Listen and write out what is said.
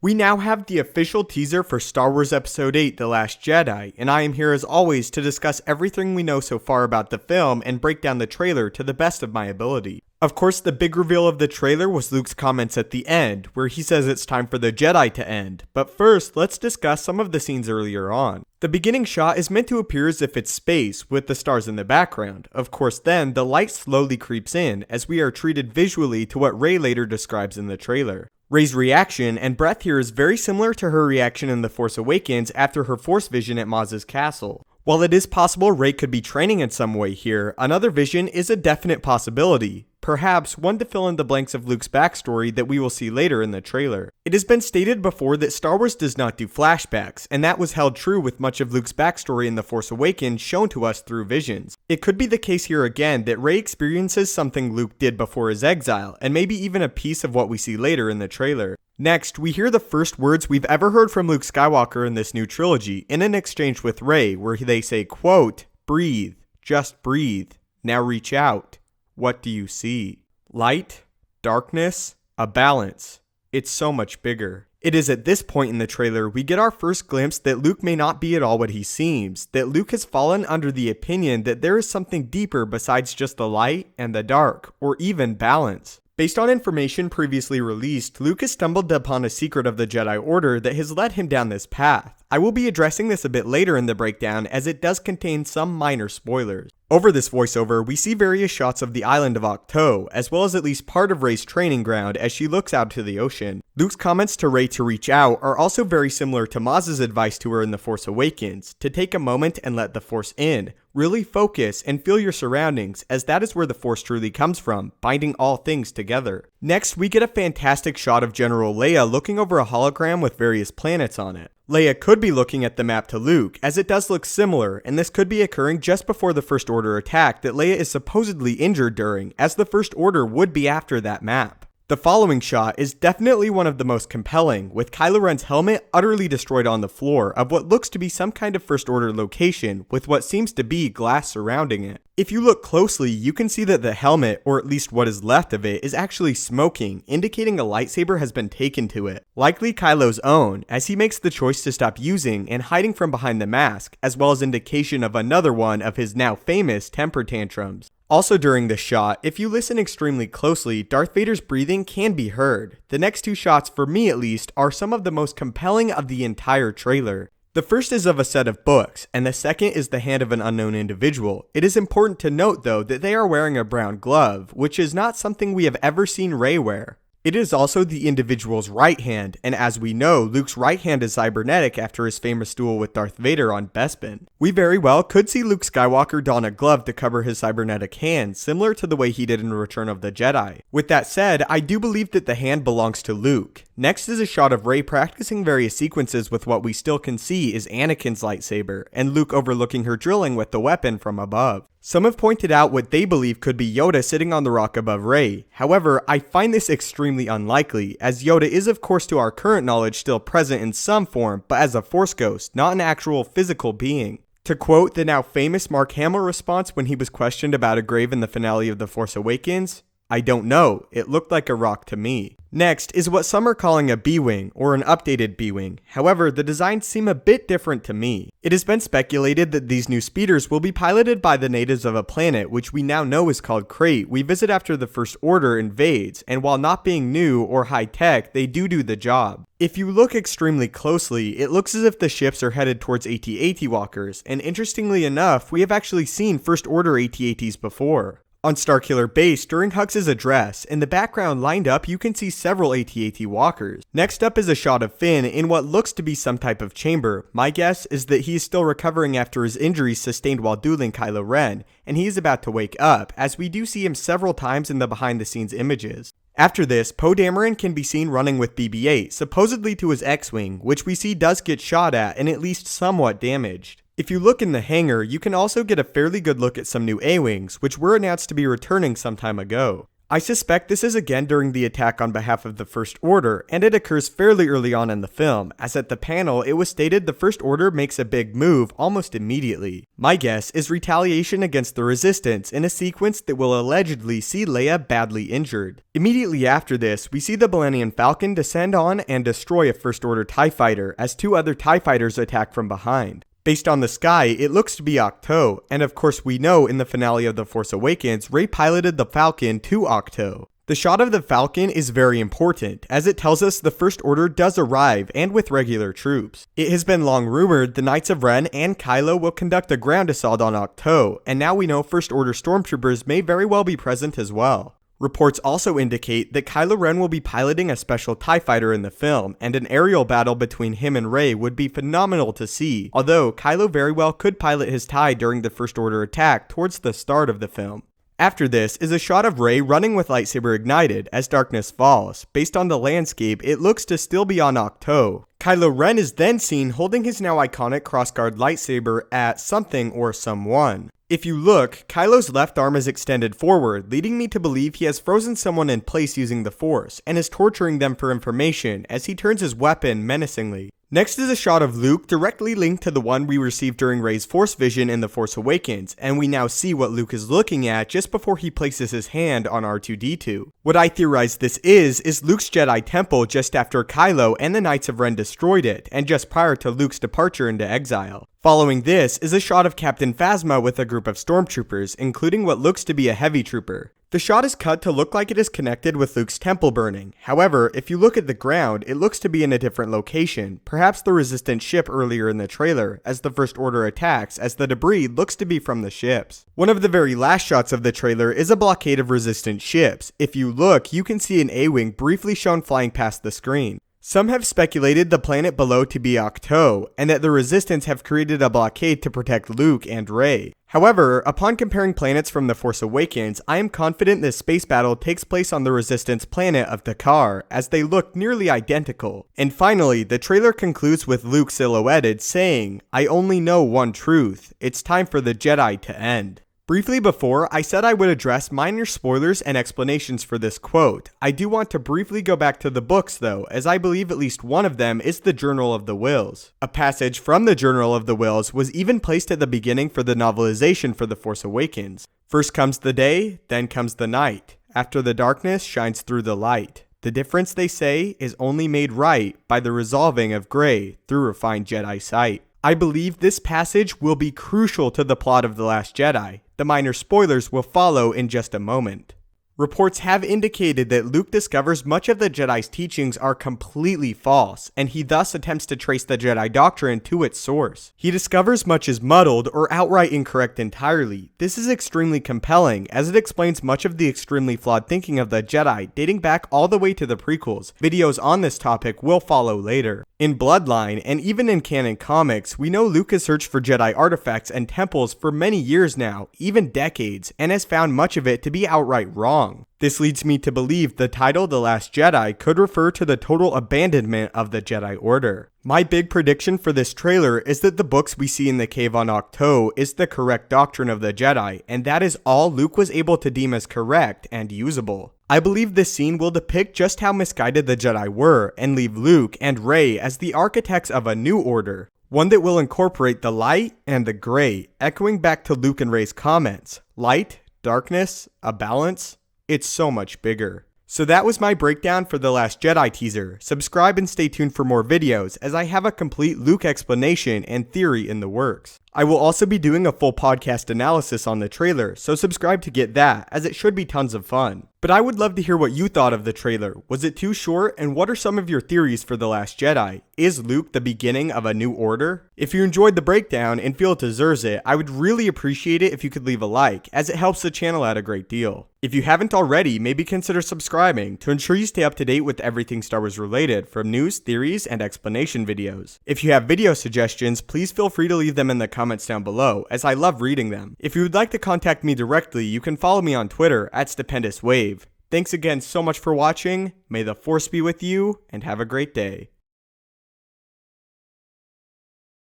We now have the official teaser for Star Wars Episode 8 The Last Jedi, and I am here as always to discuss everything we know so far about the film and break down the trailer to the best of my ability. Of course, the big reveal of the trailer was Luke's comments at the end, where he says it's time for the Jedi to end. But first, let's discuss some of the scenes earlier on. The beginning shot is meant to appear as if it's space, with the stars in the background. Of course then, the light slowly creeps in, as we are treated visually to what Rey later describes in the trailer. Rey's reaction and breath here is very similar to her reaction in The Force Awakens after her Force vision at Maz's castle. While it is possible Rey could be training in some way here, another vision is a definite possibility. Perhaps one to fill in the blanks of Luke's backstory that we will see later in the trailer. It has been stated before that Star Wars does not do flashbacks, and that was held true with much of Luke's backstory in The Force Awakens shown to us through visions. It could be the case here again that Rey experiences something Luke did before his exile, and maybe even a piece of what we see later in the trailer. Next, we hear the first words we've ever heard from Luke Skywalker in this new trilogy in an exchange with Rey, where they say, quote, "Breathe, just breathe, now reach out. What do you see? Light? Darkness? A balance. It's so much bigger." It is at this point in the trailer we get our first glimpse that Luke may not be at all what he seems, that Luke has fallen under the opinion that there is something deeper besides just the light and the dark, or even balance. Based on information previously released, Luke has stumbled upon a secret of the Jedi Order that has led him down this path. I will be addressing this a bit later in the breakdown as it does contain some minor spoilers. Over this voiceover, we see various shots of the island of Ahch-To, as well as at least part of Rey's training ground as she looks out to the ocean. Luke's comments to Rey to reach out are also very similar to Maz's advice to her in The Force Awakens, to take a moment and let the Force in. Really focus and feel your surroundings, as that is where the Force truly comes from, binding all things together. Next, we get a fantastic shot of General Leia looking over a hologram with various planets on it. Leia could be looking at the map to Luke, as it does look similar, and this could be occurring just before the First Order attack that Leia is supposedly injured during, as the First Order would be after that map. The following shot is definitely one of the most compelling, with Kylo Ren's helmet utterly destroyed on the floor of what looks to be some kind of First Order location, with what seems to be glass surrounding it. If you look closely, you can see that the helmet, or at least what is left of it, is actually smoking, indicating a lightsaber has been taken to it. Likely Kylo's own, as he makes the choice to stop using and hiding from behind the mask, as well as indication of another one of his now famous temper tantrums. Also during this shot, if you listen extremely closely, Darth Vader's breathing can be heard. The next two shots, for me at least, are some of the most compelling of the entire trailer. The first is of a set of books, and the second is the hand of an unknown individual. It is important to note though that they are wearing a brown glove, which is not something we have ever seen Rey wear. It is also the individual's right hand, and as we know, Luke's right hand is cybernetic after his famous duel with Darth Vader on Bespin. We very well could see Luke Skywalker don a glove to cover his cybernetic hand, similar to the way he did in Return of the Jedi. With that said, I do believe that the hand belongs to Luke. Next is a shot of Rey practicing various sequences with what we still can see is Anakin's lightsaber, and Luke overlooking her drilling with the weapon from above. Some have pointed out what they believe could be Yoda sitting on the rock above Rey. However, I find this extremely unlikely, as Yoda is of course to our current knowledge still present in some form, but as a Force ghost, not an actual physical being. To quote the now famous Mark Hamill response when he was questioned about a grave in the finale of The Force Awakens, "I don't know, it looked like a rock to me." Next is what some are calling a B-Wing, or an updated B-Wing. However, the designs seem a bit different to me. It has been speculated that these new speeders will be piloted by the natives of a planet which we now know is called Crate we visit after the First Order invades, and while not being new or high-tech, they do the job. If you look extremely closely, it looks as if the ships are headed towards AT-AT walkers, and interestingly enough, we have actually seen First Order AT-ATs before. On Starkiller Base, during Hux' address, in the background lined up you can see several AT-AT walkers. Next up is a shot of Finn in what looks to be some type of chamber. My guess is that he is still recovering after his injuries sustained while dueling Kylo Ren, and he is about to wake up, as we do see him several times in the behind the scenes images. After this, Poe Dameron can be seen running with BB-8, supposedly to his X-Wing, which we see does get shot at and at least somewhat damaged. If you look in the hangar, you can also get a fairly good look at some new A-Wings, which were announced to be returning some time ago. I suspect this is again during the attack on behalf of the First Order, and it occurs fairly early on in the film, as at the panel it was stated the First Order makes a big move almost immediately. My guess is retaliation against the Resistance in a sequence that will allegedly see Leia badly injured. Immediately after this, we see the Millennium Falcon descend on and destroy a First Order TIE fighter as 2 other TIE fighters attack from behind. Based on the sky, it looks to be Ahch-To, and of course we know in the finale of The Force Awakens, Rey piloted the Falcon to Ahch-To. The shot of the Falcon is very important, as it tells us the First Order does arrive, and with regular troops. It has been long rumored the Knights of Ren and Kylo will conduct a ground assault on Ahch-To, and now we know First Order stormtroopers may very well be present as well. Reports also indicate that Kylo Ren will be piloting a special TIE fighter in the film, and an aerial battle between him and Rey would be phenomenal to see, although Kylo very well could pilot his TIE during the First Order attack towards the start of the film. After this is a shot of Rey running with lightsaber ignited as darkness falls. Based on the landscape, it looks to still be on Ahch-To. Kylo Ren is then seen holding his now iconic crossguard lightsaber at something or someone. If you look, Kylo's left arm is extended forward, leading me to believe he has frozen someone in place using the Force, and is torturing them for information as he turns his weapon menacingly. Next is a shot of Luke directly linked to the one we received during Rey's Force vision in The Force Awakens, and we now see what Luke is looking at just before he places his hand on R2-D2. What I theorize this is Luke's Jedi Temple just after Kylo and the Knights of Ren destroyed it, and just prior to Luke's departure into exile. Following this is a shot of Captain Phasma with a group of stormtroopers, including what looks to be a heavy trooper. The shot is cut to look like it is connected with Luke's temple burning. However, if you look at the ground, it looks to be in a different location, perhaps the Resistance ship earlier in the trailer, as the First Order attacks, as the debris looks to be from the ships. One of the very last shots of the trailer is a blockade of Resistance ships. If you look, you can see an A-Wing briefly shown flying past the screen. Some have speculated the planet below to be Ahch-To, and that the Resistance have created a blockade to protect Luke and Rey. However, upon comparing planets from The Force Awakens, I am confident this space battle takes place on the Resistance planet of Takar, as they look nearly identical. And finally, the trailer concludes with Luke silhouetted saying, "I only know one truth. It's time for the Jedi to end." Briefly before, I said I would address minor spoilers and explanations for this quote. I do want to briefly go back to the books though, as I believe at least one of them is the Journal of the Whills. A passage from the Journal of the Whills was even placed at the beginning for the novelization for The Force Awakens. First comes the day, then comes the night. After the darkness shines through the light. The difference, they say, is only made right by the resolving of gray through refined Jedi sight. I believe this passage will be crucial to the plot of The Last Jedi. The minor spoilers will follow in just a moment. Reports have indicated that Luke discovers much of the Jedi's teachings are completely false, and he thus attempts to trace the Jedi doctrine to its source. He discovers much is muddled or outright incorrect entirely. This is extremely compelling, as it explains much of the extremely flawed thinking of the Jedi, dating back all the way to the prequels. Videos on this topic will follow later. In Bloodline, and even in canon comics, we know Luke has searched for Jedi artifacts and temples for many years now, even decades, and has found much of it to be outright wrong. This leads me to believe the title The Last Jedi could refer to the total abandonment of the Jedi Order. My big prediction for this trailer is that the books we see in the cave on Ahch-To is the correct doctrine of the Jedi, and that is all Luke was able to deem as correct and usable. I believe this scene will depict just how misguided the Jedi were, and leave Luke and Rey as the architects of a new order. One that will incorporate the light and the gray, echoing back to Luke and Rey's comments. Light, darkness, a balance. It's so much bigger. So that was my breakdown for The Last Jedi teaser. Subscribe and stay tuned for more videos, as I have a complete Luke explanation and theory in the works. I will also be doing a full podcast analysis on the trailer, so subscribe to get that, as it should be tons of fun. But I would love to hear what you thought of the trailer. Was it too short, and what are some of your theories for The Last Jedi? Is Luke the beginning of a new order? If you enjoyed the breakdown and feel it deserves it, I would really appreciate it if you could leave a like, as it helps the channel out a great deal. If you haven't already, maybe consider subscribing to ensure you stay up to date with everything Star Wars related, from news, theories, and explanation videos. If you have video suggestions, please feel free to leave them in the comments down below, as I love reading them. If you would like to contact me directly, you can follow me on Twitter at StupendousWave. Thanks again so much for watching, may the Force be with you, and have a great day.